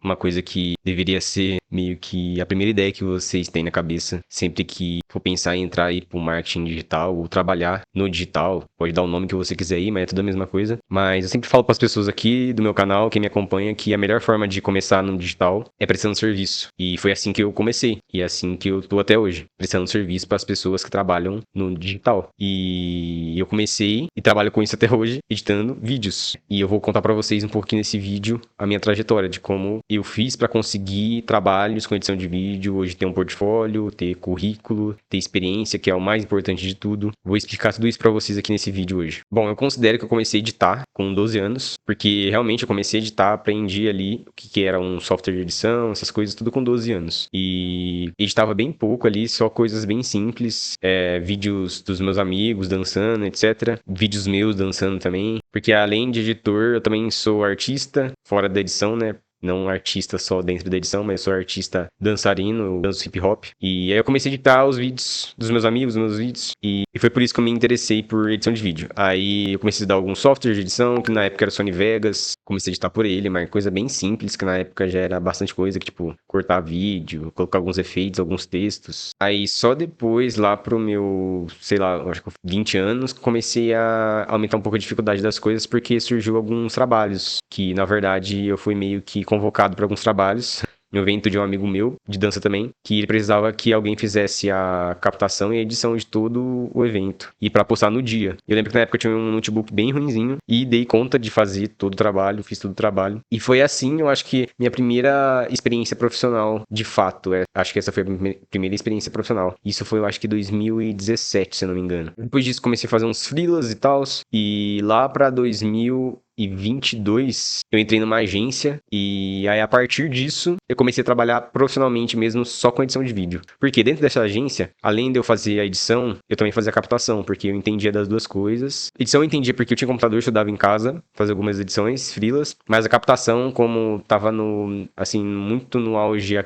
uma coisa que deveria ser meio que a primeira ideia que vocês têm na cabeça sempre que for pensar em entrar aí pro marketing digital ou trabalhar no digital. Pode dar o nome que você quiser aí, mas é tudo a mesma coisa. Mas eu sempre falo para as pessoas aqui do meu canal, quem me acompanha, que a melhor forma de começar no digital é prestando serviço. E foi assim que eu comecei. E é assim que eu tô até hoje, prestando serviço para as pessoas que trabalham no digital. E eu comecei e trabalho com isso até hoje, editando vídeos. E eu vou contar para vocês um pouquinho nesse vídeo a minha trajetória de como eu fiz para conseguir trabalhos com edição de vídeo, hoje ter um portfólio, ter currículo, ter experiência, que é o mais importante de tudo. Vou explicar tudo isso para vocês aqui nesse vídeo hoje. Bom, eu considero que eu comecei a editar com 12 anos, porque realmente eu comecei a editar, aprendi ali o que era um software de edição, essas coisas, tudo com 12 anos. E editava bem pouco ali, só coisas bem simples, vídeos dos meus amigos dançando, etc. Vídeos meus dançando também, porque além de editor, eu também sou artista, fora da edição, né? Não artista só dentro da edição, mas eu sou artista dançarino, eu danço hip hop. E aí eu comecei a editar os vídeos dos meus amigos, os meus vídeos. E foi por isso que eu me interessei por edição de vídeo. Aí eu comecei a dar alguns softwares de edição, que na época era Sony Vegas. Comecei a editar por ele, mas coisa bem simples, que na época já era bastante coisa, que tipo, cortar vídeo, colocar alguns efeitos, alguns textos. Aí só depois, lá pro meu, sei lá, acho que 20 anos, comecei a aumentar um pouco a dificuldade das coisas, porque surgiu alguns trabalhos, que na verdade eu fui meio que convocado para alguns trabalhos, no evento de um amigo meu, de dança também, que ele precisava que alguém fizesse a captação e a edição de todo o evento, e para postar no dia. Eu lembro que na época eu tinha um notebook bem ruinzinho, e dei conta de fazer todo o trabalho, fiz todo o trabalho. E foi assim, eu acho que minha primeira experiência profissional, de fato, acho que essa foi a primeira experiência profissional. Isso foi, eu acho que 2017, se eu não me engano. Depois disso comecei a fazer uns freelas e tal, e lá para 2022 eu entrei numa agência e aí a partir disso eu comecei a trabalhar profissionalmente mesmo só com edição de vídeo. Porque dentro dessa agência, além de eu fazer a edição, eu também fazia a captação, porque eu entendia das duas coisas. Edição eu entendia porque eu tinha computador, eu estudava em casa, fazia algumas edições, freelas, mas a captação, como tava no, assim, muito no auge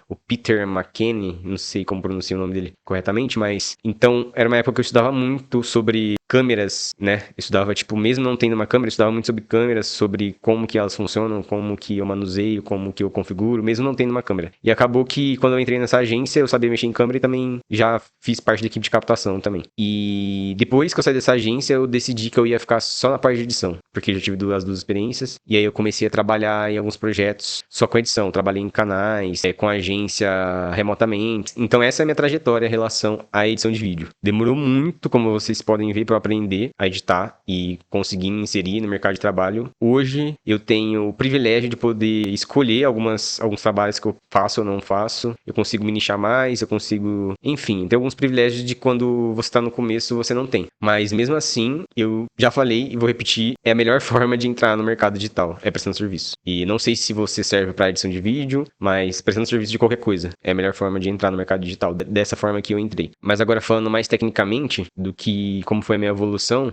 o Peter McKinney, não sei como pronunciar o nome dele corretamente, mas então era uma época que eu estudava muito sobre câmeras, né? Eu estudava, tipo, mesmo não tendo uma câmera, eu estudava muito sobre câmeras, sobre como que elas funcionam, como que eu manuseio, como que eu configuro, mesmo não tendo uma câmera. E acabou que quando eu entrei nessa agência, eu sabia mexer em câmera e também já fiz parte da equipe de captação também. E depois que eu saí dessa agência, eu decidi que eu ia ficar só na parte de edição, porque eu já tive as duas experiências. E aí eu comecei a trabalhar em alguns projetos só com edição. Trabalhei em canais, com agência remotamente. Então essa é a minha trajetória em relação à edição de vídeo. Demorou muito, como vocês podem ver, para aprender a editar e conseguir me inserir no mercado de trabalho. Hoje eu tenho o privilégio de poder escolher alguns trabalhos que eu faço ou não faço. Eu consigo me nichar mais, eu consigo... Enfim, tem alguns privilégios de quando você está no começo você não tem. Mas mesmo assim, eu já falei e vou repetir, é a melhor forma de entrar no mercado digital, é prestando serviço. E não sei se você serve para edição de vídeo, mas prestando serviço de qualquer coisa é a melhor forma de entrar no mercado digital, dessa forma que eu entrei. Mas agora falando mais tecnicamente do que como foi a minha evolução,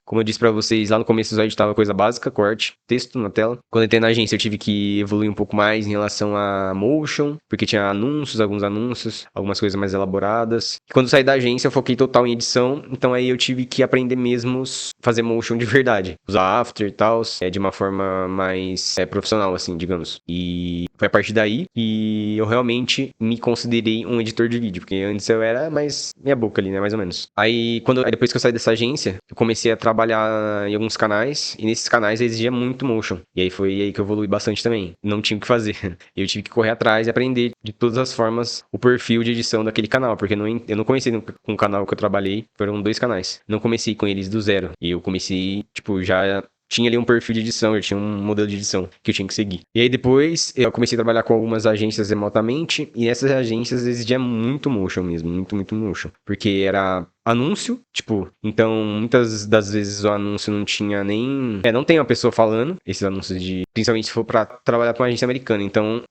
como eu disse pra vocês, lá no começo eu só editava coisa básica, corte, texto na tela. Quando eu entrei na agência eu tive que evoluir um pouco mais em relação a motion, porque tinha alguns anúncios, algumas coisas mais elaboradas. E quando eu saí da agência eu foquei total em edição, então aí eu tive que aprender mesmo fazer motion de verdade. Usar After e tal, de uma forma mais profissional, assim, digamos. E foi a partir daí que eu realmente me considerei um editor de vídeo, porque antes eu era mais minha boca ali, né, mais ou menos. Aí depois que eu saí dessa agência, eu comecei a trabalhar em alguns canais, e nesses canais exigia muito motion. E aí foi aí que eu evolui bastante também. Não tinha o que fazer. Eu tive que correr atrás e aprender de todas as formas o perfil de edição daquele canal, porque eu não comecei com o canal que eu trabalhei, foram 2 canais. Não comecei com eles do zero. E eu comecei, tipo, já tinha ali um perfil de edição, eu tinha um modelo de edição que eu tinha que seguir. E aí depois eu comecei a trabalhar com algumas agências remotamente, e essas agências exigiam muito motion mesmo, muito, muito motion. Porque era anúncio, tipo, então muitas das vezes o anúncio não tinha nem... não tem uma pessoa falando, esses anúncios principalmente se for pra trabalhar com uma agência americana, então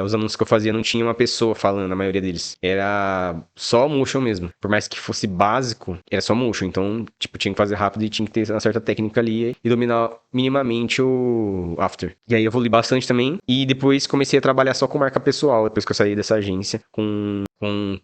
os anúncios que eu fazia não tinha uma pessoa falando, a maioria deles. Era só motion mesmo. Por mais que fosse básico, era só motion, então, tipo, tinha que fazer rápido e tinha que ter uma certa técnica ali e dominar minimamente o After. E aí eu evolui bastante também, e depois comecei a trabalhar só com marca pessoal, depois que eu saí dessa agência, com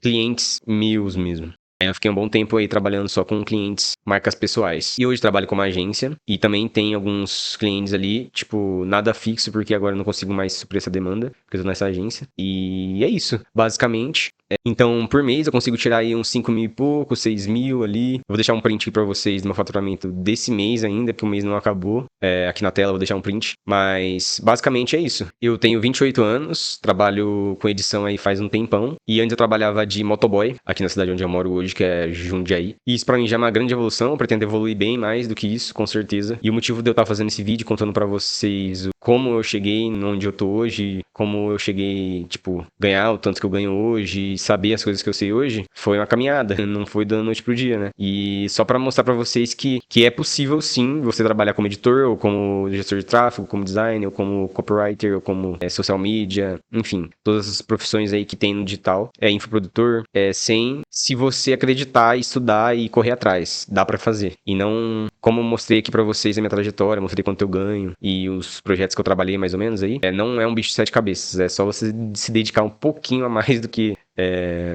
clientes meus mesmo. Aí eu fiquei um bom tempo aí trabalhando só com clientes, marcas pessoais. E hoje trabalho como agência e também tem alguns clientes ali, tipo, nada fixo, porque agora eu não consigo mais suprir essa demanda, porque eu tô nessa agência. E é isso, basicamente. Então, por mês eu consigo tirar aí uns 5 mil e pouco, 6 mil ali. Eu vou deixar um print aqui pra vocês do meu faturamento desse mês ainda, porque o mês não acabou. Aqui na tela eu vou deixar um print. Mas, basicamente é isso. Eu tenho 28 anos, trabalho com edição aí faz um tempão. E antes eu trabalhava de motoboy, aqui na cidade onde eu moro hoje, que é Jundiaí. E isso pra mim já é uma grande evolução, eu pretendo evoluir bem mais do que isso, com certeza. E o motivo de eu estar fazendo esse vídeo, contando pra vocês como eu cheguei onde eu tô hoje, como eu cheguei, tipo, ganhar o tanto que eu ganho hoje, e saber as coisas que eu sei hoje, foi uma caminhada, não foi da noite pro dia, né? E só pra mostrar pra vocês que é possível sim você trabalhar como editor, ou como gestor de tráfego, como designer, ou como copywriter, ou como social media, enfim, todas as profissões aí que tem no digital, infoprodutor, sem se você acreditar, estudar e correr atrás, dá pra fazer. E não, como eu mostrei aqui pra vocês a minha trajetória, mostrei quanto eu ganho e os projetos que eu trabalhei mais ou menos aí, não é um bicho de 7 cabeças, é só você se dedicar um pouquinho a mais do que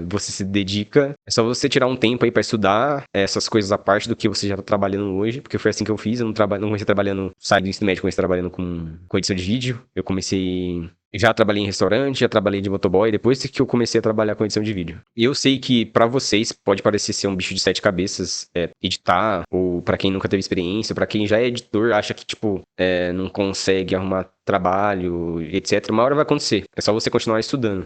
você se dedica. É só você tirar um tempo aí pra estudar essas coisas à parte do que você já tá trabalhando hoje, porque foi assim que eu fiz. Eu não comecei trabalhando, saí do ensino médio, comecei trabalhando com edição de vídeo. Eu comecei... Já trabalhei em restaurante, já trabalhei de motoboy, depois que eu comecei a trabalhar com edição de vídeo. E eu sei que pra vocês pode parecer ser um bicho de 7 cabeças editar, ou pra quem nunca teve experiência, pra quem já é editor, acha que, tipo, não consegue arrumar trabalho, etc. Uma hora vai acontecer. É só você continuar estudando.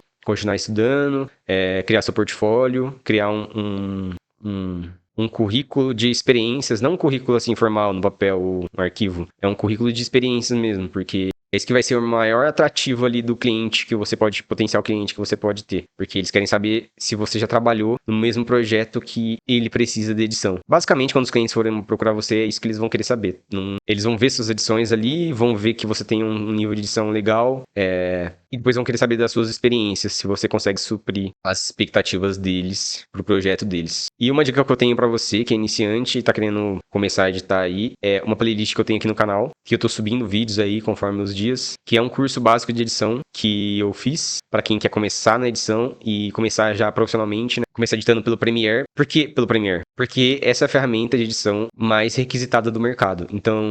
Criar seu portfólio, criar um currículo de experiências, não um currículo assim formal no papel ou no arquivo, é um currículo de experiências mesmo, porque esse que vai ser o maior atrativo ali do cliente que você pode, potencial cliente que você pode ter, porque eles querem saber se você já trabalhou no mesmo projeto que ele precisa de edição. Basicamente, quando os clientes forem procurar você, é isso que eles vão querer saber. Eles vão ver suas edições ali, vão ver que você tem um nível de edição legal, e depois vão querer saber das suas experiências, se você consegue suprir as expectativas deles pro projeto deles. E uma dica que eu tenho pra você, que é iniciante e tá querendo começar a editar aí, é uma playlist que eu tenho aqui no canal, que eu tô subindo vídeos aí conforme os dias, que é um curso básico de edição que eu fiz pra quem quer começar na edição e começar já profissionalmente, né? Começar editando pelo Premiere. Por que pelo Premiere? Porque essa é a ferramenta de edição mais requisitada do mercado. Então,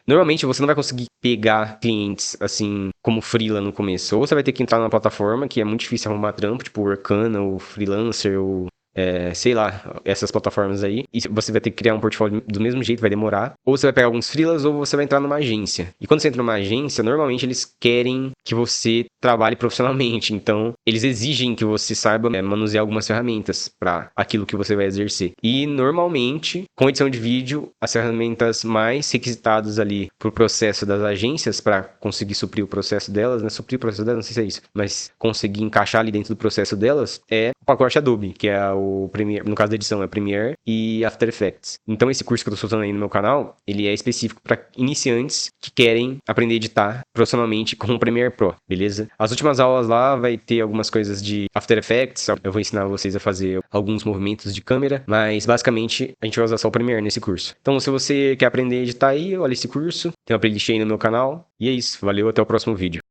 normalmente você não vai conseguir pegar clientes assim como freela no começo. Ou você vai ter que entrar numa plataforma que é muito difícil arrumar trampo, tipo Workana ou Freelancer ou sei lá, essas plataformas aí. E você vai ter que criar um portfólio do mesmo jeito, vai demorar. Ou você vai pegar alguns freelas, ou você vai entrar numa agência. E quando você entra numa agência, normalmente eles querem que você trabalhe profissionalmente. Então, eles exigem que você saiba manusear algumas ferramentas para aquilo que você vai exercer. E, normalmente, com edição de vídeo, as ferramentas mais requisitadas ali pro processo das agências, para conseguir suprir o processo delas, né? Suprir o processo delas, não sei se é isso, mas conseguir encaixar ali dentro do processo delas, é o pacote Adobe, que é o Premiere, no caso da edição é Premiere e After Effects. Então esse curso que eu tô soltando aí no meu canal, ele é específico para iniciantes que querem aprender a editar profissionalmente com o Premiere Pro, beleza? As últimas aulas lá vai ter algumas coisas de After Effects, eu vou ensinar vocês a fazer alguns movimentos de câmera, mas basicamente a gente vai usar só o Premiere nesse curso. Então se você quer aprender a editar aí, olha esse curso, tem uma playlist aí no meu canal, e é isso, valeu, até o próximo vídeo.